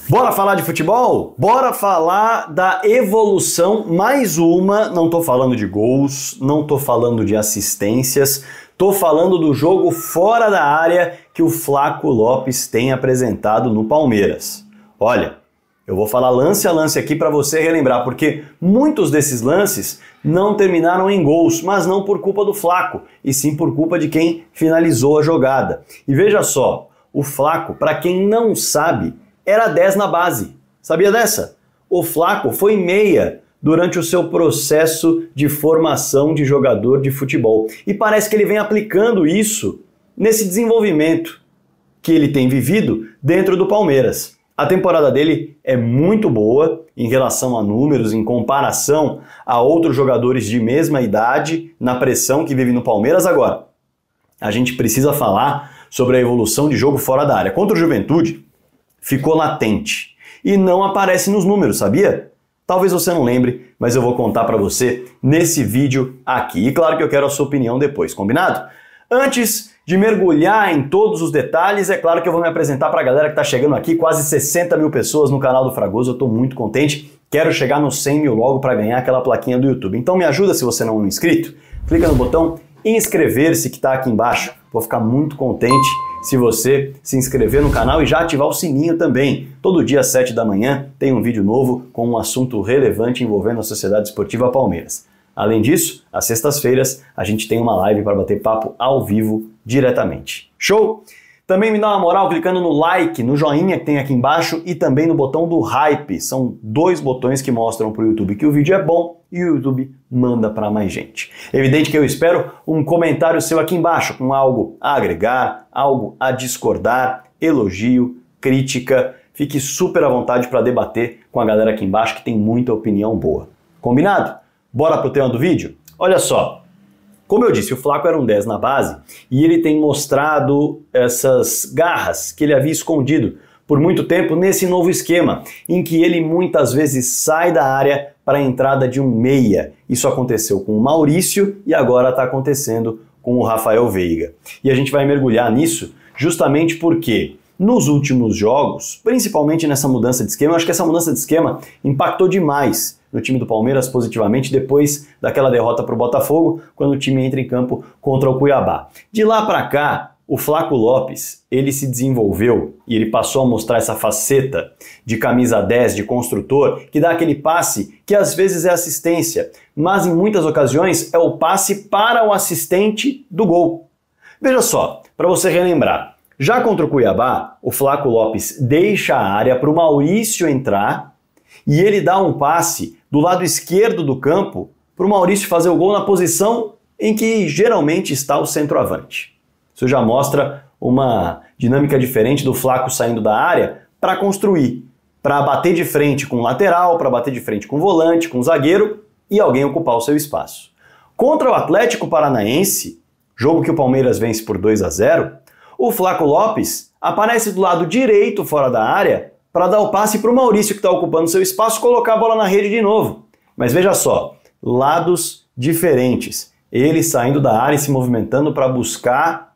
Bora falar de futebol? Bora falar da evolução, mais uma, não tô falando de gols, não tô falando de assistências, tô falando do jogo fora da área que o Flaco Lopes tem apresentado no Palmeiras. Olha, eu vou falar lance a lance aqui para você relembrar, porque muitos desses lances não terminaram em gols, mas não por culpa do Flaco, e sim por culpa de quem finalizou a jogada. E veja só, o Flaco, para quem não sabe, era 10 na base. Sabia dessa? O Flaco foi meia durante o seu processo de formação de jogador de futebol. E parece que ele vem aplicando isso nesse desenvolvimento que ele tem vivido dentro do Palmeiras. A temporada dele é muito boa em relação a números, em comparação a outros jogadores de mesma idade na pressão que vive no Palmeiras. Agora, a gente precisa falar sobre a evolução de jogo fora da área. Contra o Juventude, ficou latente e não aparece nos números, sabia? Talvez você não lembre, mas eu vou contar para você nesse vídeo aqui. E claro que eu quero a sua opinião depois, combinado? Antes de mergulhar em todos os detalhes, é claro que eu vou me apresentar para a galera que está chegando aqui, quase 60 mil pessoas no canal do Fragoso, eu estou muito contente, quero chegar nos 100 mil logo para ganhar aquela plaquinha do YouTube. Então me ajuda se você não é inscrito, clica no botão inscrever-se que está aqui embaixo, vou ficar muito contente se você se inscrever no canal e já ativar o sininho também. Todo dia às 7 da manhã tem um vídeo novo com um assunto relevante envolvendo a Sociedade Esportiva Palmeiras. Além disso, às sextas-feiras a gente tem uma live para bater papo ao vivo diretamente. Show? Também me dá uma moral clicando no like, no joinha que tem aqui embaixo e também no botão do hype. São dois botões que mostram para o YouTube que o vídeo é bom e o YouTube manda para mais gente. Evidente que eu espero um comentário seu aqui embaixo com algo a agregar, algo a discordar, elogio, crítica. Fique super à vontade para debater com a galera aqui embaixo que tem muita opinião boa. Combinado? Bora pro tema do vídeo? Olha só. Como eu disse, o Flaco era um 10 na base e ele tem mostrado essas garras que ele havia escondido por muito tempo nesse novo esquema, em que ele muitas vezes sai da área para a entrada de um meia. Isso aconteceu com o Maurício e agora está acontecendo com o Rafael Veiga. E a gente vai mergulhar nisso justamente porque nos últimos jogos, principalmente nessa mudança de esquema, eu acho que essa mudança de esquema impactou demais no time do Palmeiras positivamente depois daquela derrota para o Botafogo, quando o time entra em campo contra o Cuiabá. De lá para cá, o Flaco Lopes, ele se desenvolveu e ele passou a mostrar essa faceta de camisa 10, de construtor, que dá aquele passe que às vezes é assistência, mas em muitas ocasiões é o passe para o assistente do gol. Veja só, para você relembrar, já contra o Cuiabá, o Flaco Lopes deixa a área para o Maurício entrar e ele dá um passe do lado esquerdo do campo para o Maurício fazer o gol na posição em que geralmente está o centroavante. Isso já mostra uma dinâmica diferente do Flaco saindo da área para construir, para bater de frente com o lateral, para bater de frente com o volante, com o zagueiro e alguém ocupar o seu espaço. Contra o Atlético Paranaense, jogo que o Palmeiras vence por 2-0, o Flaco Lopes aparece do lado direito fora da área para dar o passe para o Maurício que está ocupando seu espaço colocar a bola na rede de novo. Mas veja só, lados diferentes. Ele saindo da área e se movimentando para buscar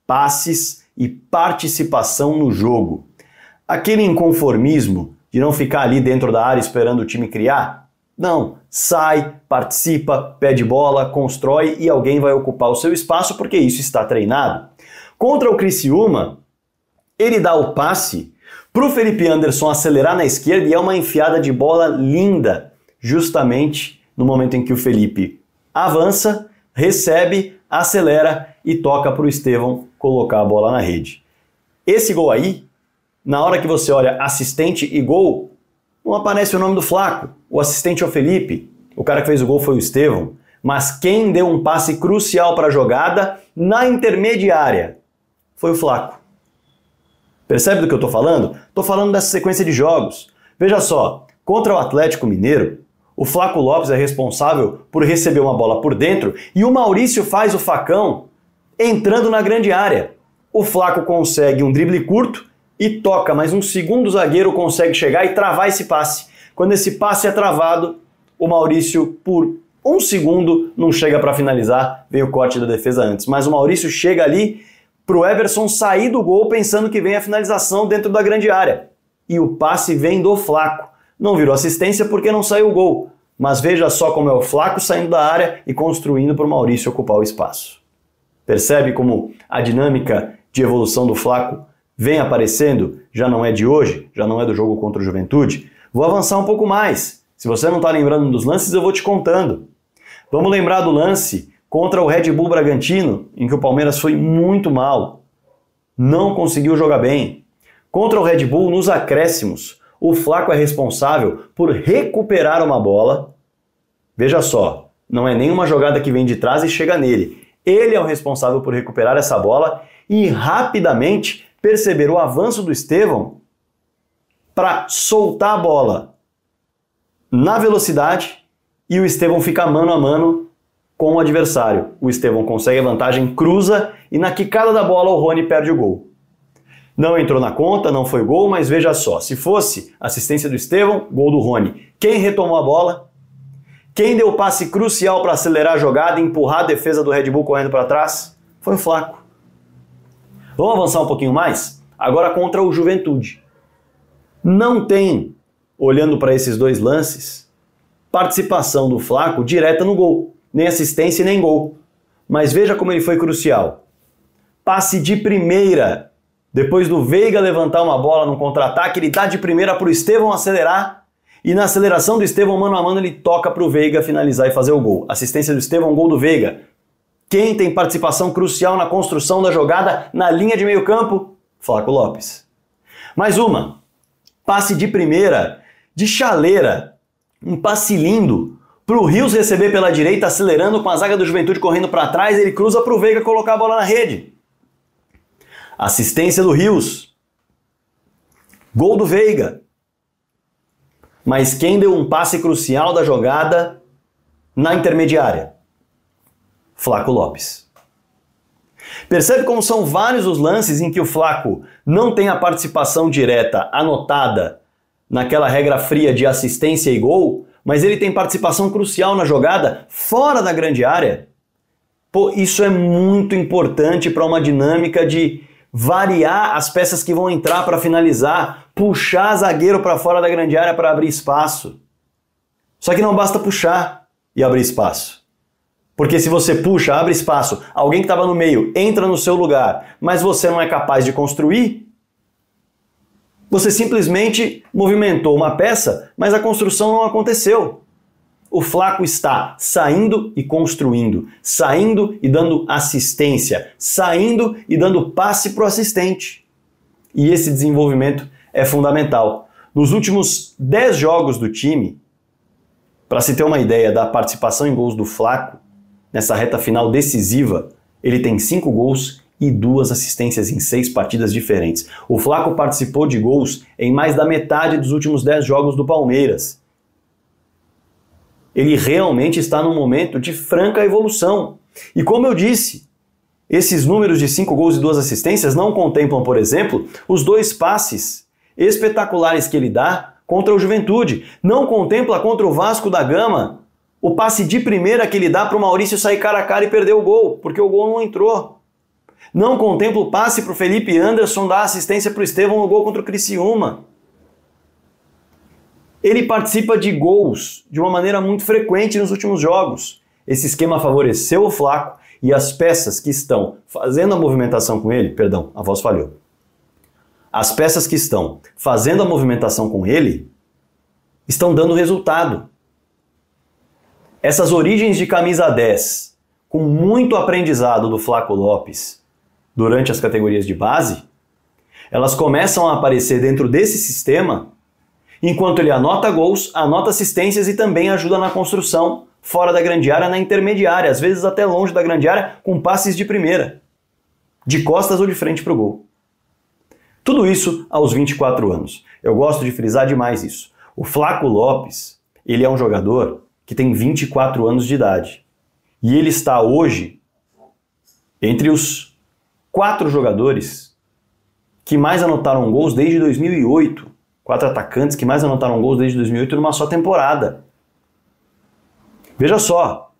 passes e participação no jogo. Aquele inconformismo de não ficar ali dentro da área esperando o time criar? Não, sai, participa, pede bola, constrói e alguém vai ocupar o seu espaço porque isso está treinado. Contra o Criciúma, ele dá o passe para o Felipe Anderson acelerar na esquerda e é uma enfiada de bola linda, justamente no momento em que o Felipe avança, recebe, acelera e toca para o Estevão colocar a bola na rede. Esse gol aí, na hora que você olha assistente e gol, não aparece o nome do Flaco. O assistente é o Felipe, o cara que fez o gol foi o Estevão, mas quem deu um passe crucial para a jogada na intermediária foi o Flaco. Percebe do que eu estou falando? Estou falando dessa sequência de jogos. Veja só, contra o Atlético Mineiro, o Flaco Lopes é responsável por receber uma bola por dentro e o Maurício faz o facão entrando na grande área. O Flaco consegue um drible curto e toca, mas um segundo zagueiro consegue chegar e travar esse passe. Quando esse passe é travado, o Maurício, por um segundo, não chega para finalizar, vem o corte da defesa antes. Mas o Maurício chega ali pro Everson sair do gol pensando que vem a finalização dentro da grande área. e o passe vem do Flaco. Não virou assistência porque não saiu o gol, mas veja só como é o Flaco saindo da área e construindo para o Maurício ocupar o espaço. Percebe como a dinâmica de evolução do Flaco vem aparecendo? Já não é de hoje, já não é do jogo contra o Juventude. Vou avançar um pouco mais. Se você não está lembrando dos lances, eu vou te contando. Vamos lembrar do lance contra o Red Bull Bragantino, em que o Palmeiras foi muito mal. Não conseguiu jogar bem. Contra o Red Bull, nos acréscimos, o Flaco é responsável por recuperar uma bola. Veja só, não é nenhuma jogada que vem de trás e chega nele. Ele é o responsável por recuperar essa bola e rapidamente perceber o avanço do Estevão para soltar a bola na velocidade e o Estevão fica mano a mano com o adversário. O Estevão consegue a vantagem, cruza e na quicada da bola o Rony perde o gol. Não entrou na conta, não foi gol, mas veja só, se fosse assistência do Estevão, gol do Rony. Quem retomou a bola? Quem deu o passe crucial para acelerar a jogada e empurrar a defesa do Red Bull correndo para trás? Foi o Flaco. Vamos avançar um pouquinho mais? Agora contra o Juventude. Não tem, olhando para esses dois lances, participação do Flaco direta no gol. Nem assistência e nem gol. Mas veja como ele foi crucial. Passe de primeira. Depois do Veiga levantar uma bola no contra-ataque, ele dá de primeira para o Estevão acelerar. E na aceleração do Estevão, mano a mano, ele toca para o Veiga finalizar e fazer o gol. Assistência do Estevão, gol do Veiga. Quem tem participação crucial na construção da jogada na linha de meio campo? Flaco Lopes. Mais uma. Passe de primeira, de chaleira. Um passe lindo para o Rios receber pela direita, acelerando com a zaga do Juventude correndo para trás, ele cruza para o Veiga colocar a bola na rede. Assistência do Rios. Gol do Veiga. Mas quem deu um passe crucial da jogada na intermediária? Flaco Lopes. Percebe como são vários os lances em que o Flaco não tem a participação direta anotada naquela regra fria de assistência e gol, mas ele tem participação crucial na jogada fora da grande área? Pô, isso é muito importante para uma dinâmica de variar as peças que vão entrar para finalizar, puxar zagueiro para fora da grande área para abrir espaço. Só que não basta puxar e abrir espaço. Porque se você puxa, abre espaço, alguém que estava no meio entra no seu lugar, mas você não é capaz de construir, você simplesmente movimentou uma peça, mas a construção não aconteceu. O Flaco está saindo e construindo, saindo e dando assistência, saindo e dando passe para o assistente. E esse desenvolvimento é fundamental. Nos últimos 10 jogos do time, para se ter uma ideia da participação em gols do Flaco, nessa reta final decisiva, ele tem 5 gols e 2 assistências em 6 partidas diferentes. O Flaco participou de gols em mais da metade dos últimos 10 jogos do Palmeiras. Ele realmente está num momento de franca evolução. E como eu disse, esses números de 5 gols e 2 assistências não contemplam, por exemplo, os 2 passes espetaculares que ele dá contra o Juventude. Não contempla contra o Vasco da Gama o passe de primeira que ele dá para o Maurício sair cara a cara e perder o gol, porque o gol não entrou. Não contempla o passe para o Felipe Anderson dar assistência para o Estevão no gol contra o Criciúma. Ele participa de gols de uma maneira muito frequente nos últimos jogos. Esse esquema favoreceu o Flaco e as peças que estão fazendo a movimentação com ele, perdão, a voz falhou. As peças que estão fazendo a movimentação com ele estão dando resultado. Essas origens de camisa 10, com muito aprendizado do Flaco Lopes durante as categorias de base, elas começam a aparecer dentro desse sistema enquanto ele anota gols, anota assistências e também ajuda na construção fora da grande área, na intermediária, às vezes até longe da grande área, com passes de primeira, de costas ou de frente para o gol. Tudo isso aos 24 anos. Eu gosto de frisar demais isso. O Flaco Lopes, ele é um jogador que tem 24 anos de idade. E ele está hoje entre os 4 jogadores que mais anotaram gols desde 2008. 4 atacantes que mais anotaram gols desde 2008 numa só temporada. Veja só,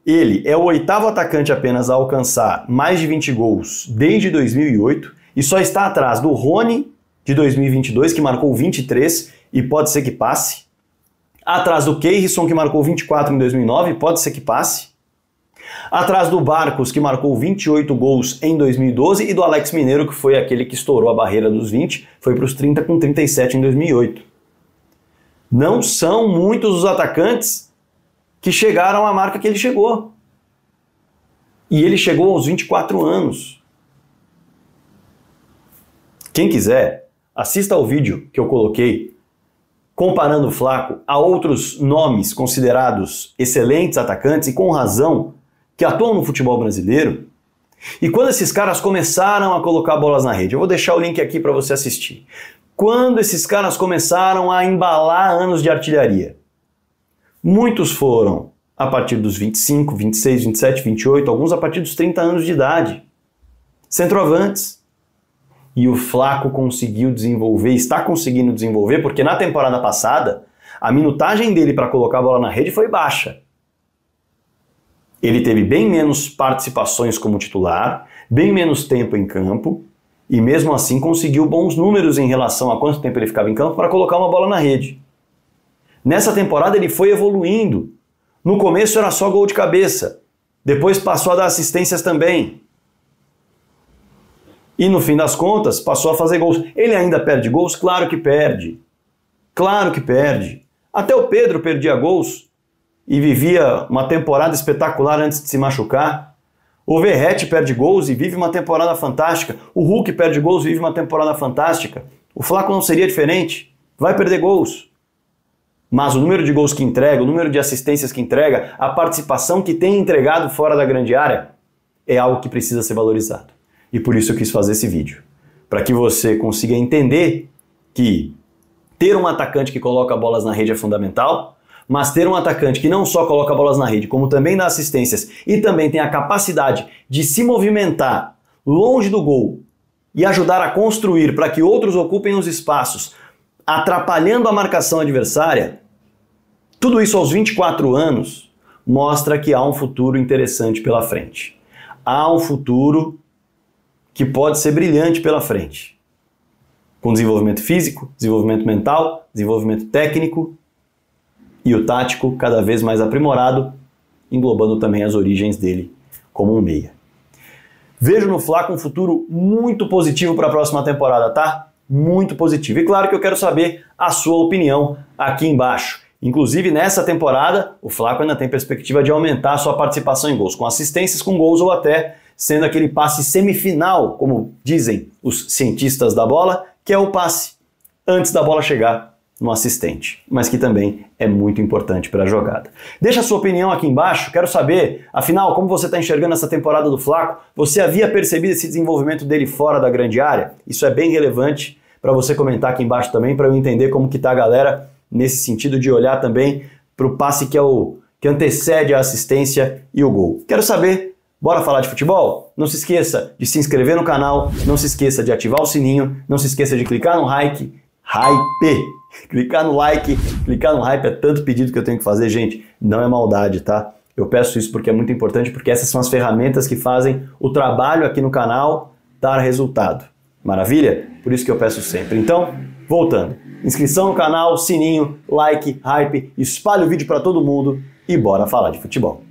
ele é o 8º atacante apenas a alcançar mais de 20 gols desde 2008 e só está atrás do Rony, de 2022, que marcou 23 e pode ser que passe. Atrás do Keirson, que marcou 24 em 2009, pode ser que passe. Atrás do Barcos, que marcou 28 gols em 2012, e do Alex Mineiro, que foi aquele que estourou a barreira dos 20, foi para os 30 com 37 em 2008. Não são muitos os atacantes que chegaram à marca que ele chegou. E ele chegou aos 24 anos. Quem quiser, assista ao vídeo que eu coloquei comparando o Flaco a outros nomes considerados excelentes atacantes e com razão que atuam no futebol brasileiro. E quando esses caras começaram a colocar bolas na rede, eu vou deixar o link aqui para você assistir. Quando esses caras começaram a embalar anos de artilharia, muitos foram a partir dos 25, 26, 27, 28, alguns a partir dos 30 anos de idade. Centroavantes. E o Flaco conseguiu desenvolver, está conseguindo desenvolver, porque na temporada passada, a minutagem dele para colocar a bola na rede foi baixa. Ele teve bem menos participações como titular, bem menos tempo em campo, e mesmo assim conseguiu bons números em relação a quanto tempo ele ficava em campo para colocar uma bola na rede. Nessa temporada ele foi evoluindo. No começo era só gol de cabeça, depois passou a dar assistências também. E no fim das contas passou a fazer gols. Ele ainda perde gols? Claro que perde. Claro que perde. Até o Pedro perdia gols e vivia uma temporada espetacular antes de se machucar. O Verratti perde gols e vive uma temporada fantástica. O Hulk perde gols e vive uma temporada fantástica. O Flaco não seria diferente. Vai perder gols. Mas o número de gols que entrega, o número de assistências que entrega, a participação que tem entregado fora da grande área é algo que precisa ser valorizado. E por isso eu quis fazer esse vídeo. Para que você consiga entender que ter um atacante que coloca bolas na rede é fundamental, mas ter um atacante que não só coloca bolas na rede, como também dá assistências e também tem a capacidade de se movimentar longe do gol e ajudar a construir para que outros ocupem os espaços, atrapalhando a marcação adversária, tudo isso aos 24 anos mostra que há um futuro interessante pela frente. Há um futuro que pode ser brilhante pela frente. Com desenvolvimento físico, desenvolvimento mental, desenvolvimento técnico e o tático cada vez mais aprimorado, englobando também as origens dele como um meia. Vejo no Flaco um futuro muito positivo para a próxima temporada, tá? Muito positivo. E claro que eu quero saber a sua opinião aqui embaixo. Inclusive, nessa temporada, o Flaco ainda tem perspectiva de aumentar a sua participação em gols, com assistências, com gols ou até sendo aquele passe semifinal, como dizem os cientistas da bola, que é o passe antes da bola chegar no assistente, mas que também é muito importante para a jogada. Deixa a sua opinião aqui embaixo, quero saber, afinal, como você está enxergando essa temporada do Flaco? Você havia percebido esse desenvolvimento dele fora da grande área? Isso é bem relevante para você comentar aqui embaixo também, para eu entender como que está a galera nesse sentido de olhar também para o passe que antecede a assistência e o gol. Quero saber. Bora falar de futebol? Não se esqueça de se inscrever no canal, não se esqueça de ativar o sininho, não se esqueça de clicar no hype. Clicar no like, clicar no hype é tanto pedido que eu tenho que fazer, gente, não é maldade, tá? Eu peço isso porque é muito importante, porque essas são as ferramentas que fazem o trabalho aqui no canal dar resultado. Maravilha? Por isso que eu peço sempre. Então, voltando. Inscrição no canal, sininho, like, hype, espalhe o vídeo para todo mundo e bora falar de futebol.